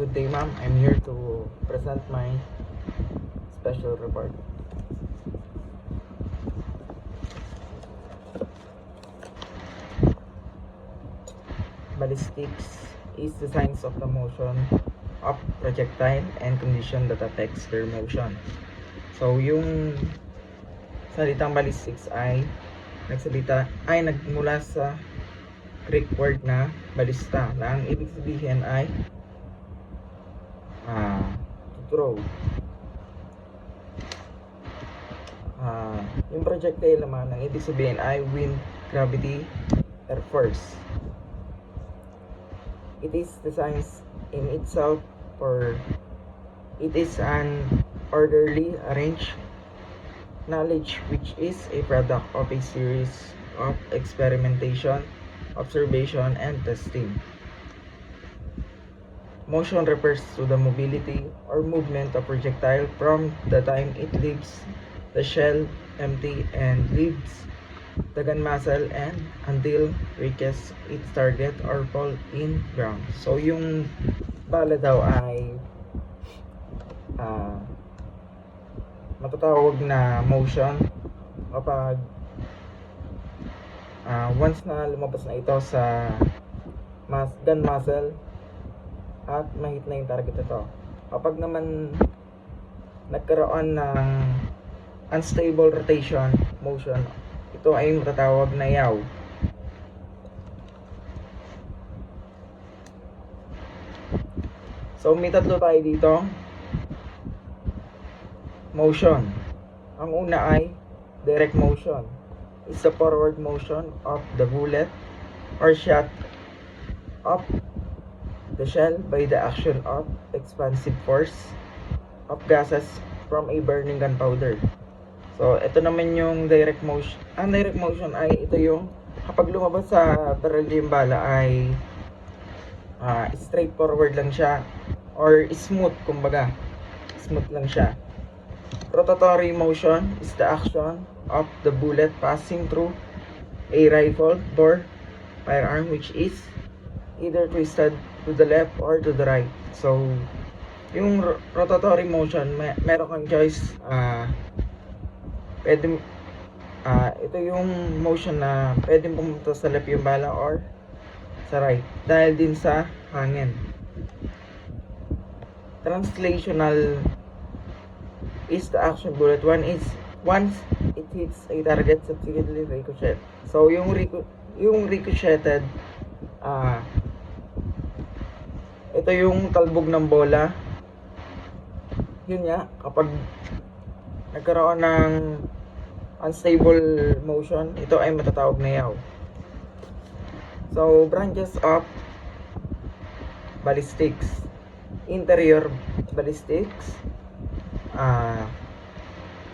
Good day, ma'am. I'm here to present my special report. Ballistics is the science of the motion of projectile and condition that affects their motion. So, yung salitang ballistics ay nagmula sa Greek word na ballista, na ang ibig sabihin ay to throw. Yung projectile naman, ang ibig sabihin ay wind, gravity, air force. It is the science in itself, for it is an orderly arranged knowledge which is a product of a series of experimentation, observation, and testing. Motion refers to the mobility or movement of projectile from the time it leaves the shell empty and leaves the gun muzzle and until reaches its target or fall in ground. So yung bala daw ay matatawag na motion kapag once na lumabas na ito sa gun muzzle at mahit na yung target ito. Kapag naman nagkaroon ng unstable rotation motion, ito ay matatawag na yaw. So may tatlo tayo dito. Motion. Ang una ay direct motion. It's the forward motion of the bullet or shot of the shell by the action of expansive force of gases from a burning gunpowder. So, ito naman yung direct motion. Ang direct motion ay ito yung kapag lumabas sa barrel yung bala ay straightforward lang siya or smooth, kumbaga. Smooth lang siya. Rotatory motion is the action of the bullet passing through a rifle bore firearm which is either twisted to the left or to the right. So, yung rotatory motion, meron kang choice. Ito yung motion na pwedeng pumunta sa left yung bala or sa right dahil din sa hangin. Translational is the action bullet once it hits a target, subsequently ricochet. So yung ricocheted, ito yung talbog ng bola. Yun nga, kapag nagkaroon ng unstable motion, ito ay matatawag na yaw. So, branches of ballistics: interior ballistics,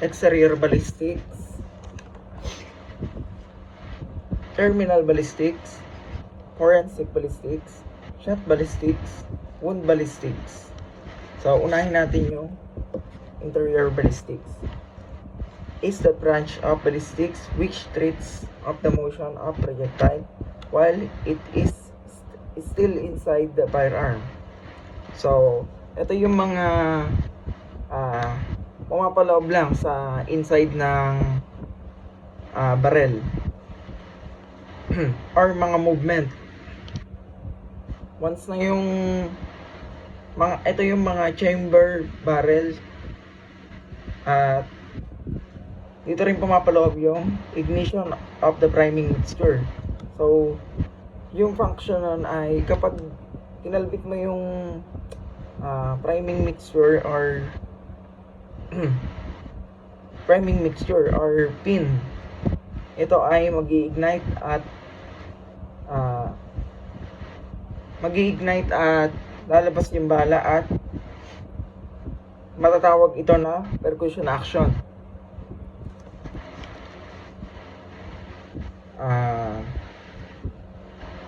exterior ballistics, terminal ballistics, forensic ballistics, shot ballistics, wound ballistics. So, unahin natin yung interior ballistics. Is the branch of ballistics which treats of the motion of projectile while it is still inside the firearm. So, ito yung mga pumapaloob lang sa inside ng barrel or mga movement. Once na yung ito yung mga chamber barrel, dito rin pumapaloob yung ignition of the priming mixture. So, yung function nun ay kapag kinalbit mo yung priming mixture or priming mixture or pin, ito ay mag-iignite at lalabas yung bala at matatawag ito na percussion action.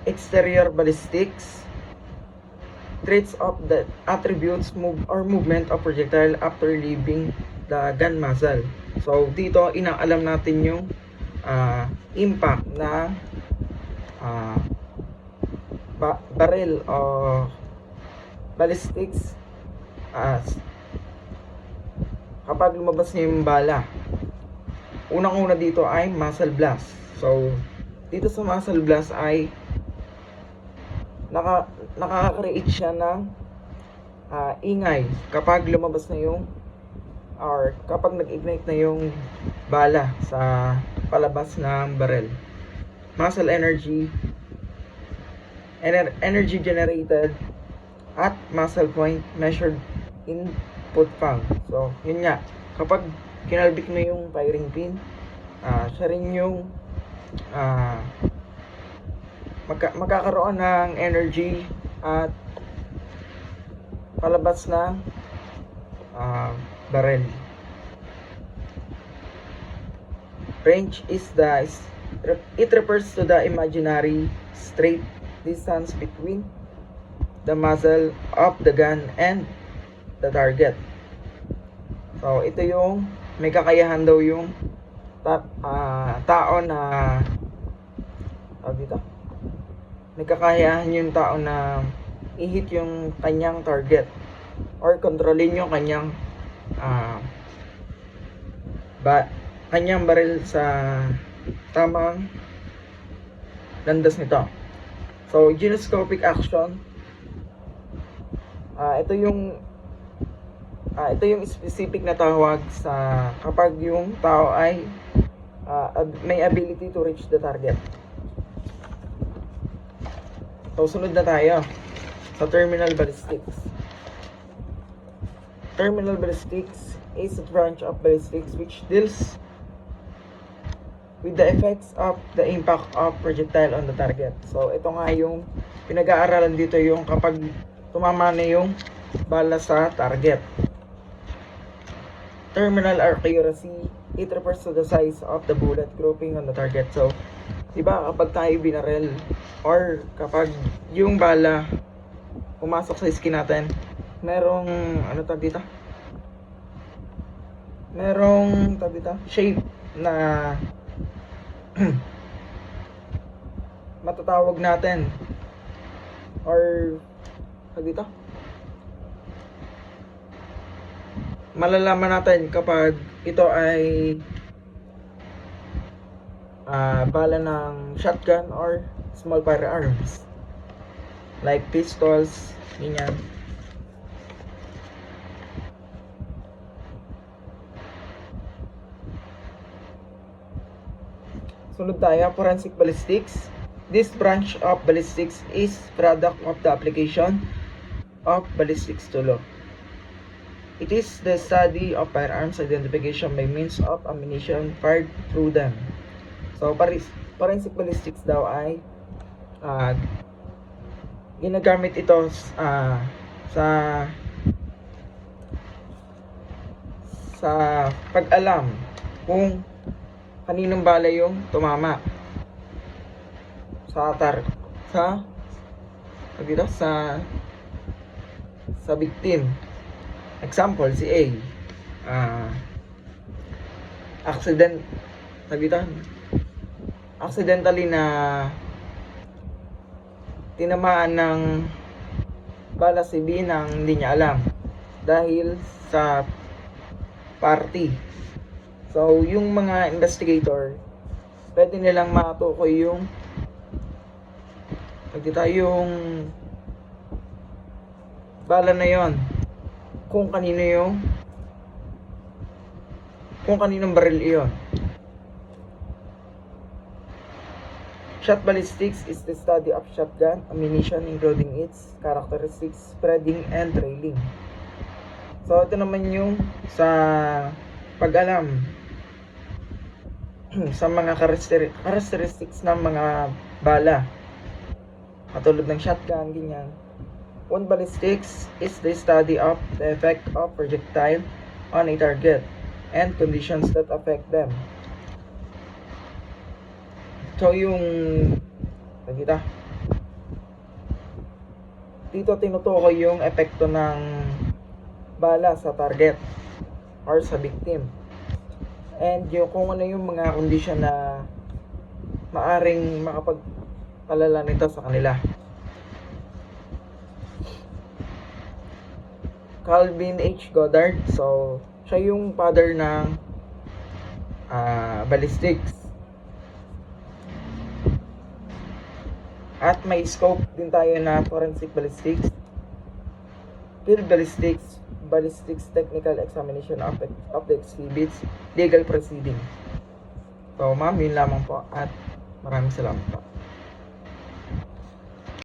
Exterior ballistics treats of the attributes movement of projectile after leaving the gun muzzle. So dito inaalam natin yung impact na barrel o ballistics, kapag lumabas na yung bala, unang-una dito ay muzzle blast. So, dito sa muzzle blast ay nakaka-create siya ng ingay kapag lumabas na yung or kapag nag-ignite na yung bala sa palabas ng barrel. Muzzle energy generated at muzzle point measured in foot-pound. So, yun nga, kapag kinalbik na yung firing pin, siya rin yung magkakaroon ng energy at palabas ng barrel. Range is it refers to the imaginary straight distance between the muzzle of the gun and the target. So, ito yung may kakayahan daw yung tao na dito. May kakayahan yung tao na i-hit yung kanyang target or kontrolin yung kanyang kanyang baril sa tamang landas nito. So, gyroscopic action, ito yung specific na tawag sa kapag yung tao ay may ability to reach the target. So, sunod na tayo sa terminal ballistics. Terminal ballistics is a branch of ballistics which deals with the effects of the impact of projectile on the target. So, ito nga yung pinag-aaralan dito, yung kapag tumama na yung bala sa target. Terminal accuracy, it refers to the size of the bullet grouping on the target. So, diba kapag tayo binarel or kapag yung bala pumasok sa skin natin, merong shape na matatawag natin or malalaman natin kapag ito ay bala ng shotgun or small firearms like pistols, ganyan. Sunod tayo, forensic ballistics. This branch of ballistics is product of the application of ballistics to law. It is the study of firearms identification by means of ammunition fired through them. So, forensic ballistics daw ay ginagamit ito sa pag-alam kung kaninong bala yung tumama sa victim. Example, si A, accidentally na tinamaan ng bala si B nang hindi niya alam dahil sa party. So, yung mga investigator, pwede nilang matukoy yung bala na yon, kung kaninong baril iyon. Shot ballistics is the study of shotgun ammunition including its characteristics, spreading, and trailing. So, ito naman yung sa pag-alam sa mga characteristics ng mga bala katulad ng shotgun, ganyan. Wound ballistics is the study of the effect of projectile on a target and conditions that affect them. So, yung dito tinutukoy yung epekto ng bala sa target or sa victim, and yung kung ano yung mga kondisyon na maaring makapagpalala nito sa kanila. Calvin H. Goddard. So, siya yung father ng ballistics. At may scope din tayo na forensic ballistics, field ballistics, ballistics technical examination of the exhibits, legal proceeding. So, ma'am, yun lamang po at maraming salamat po.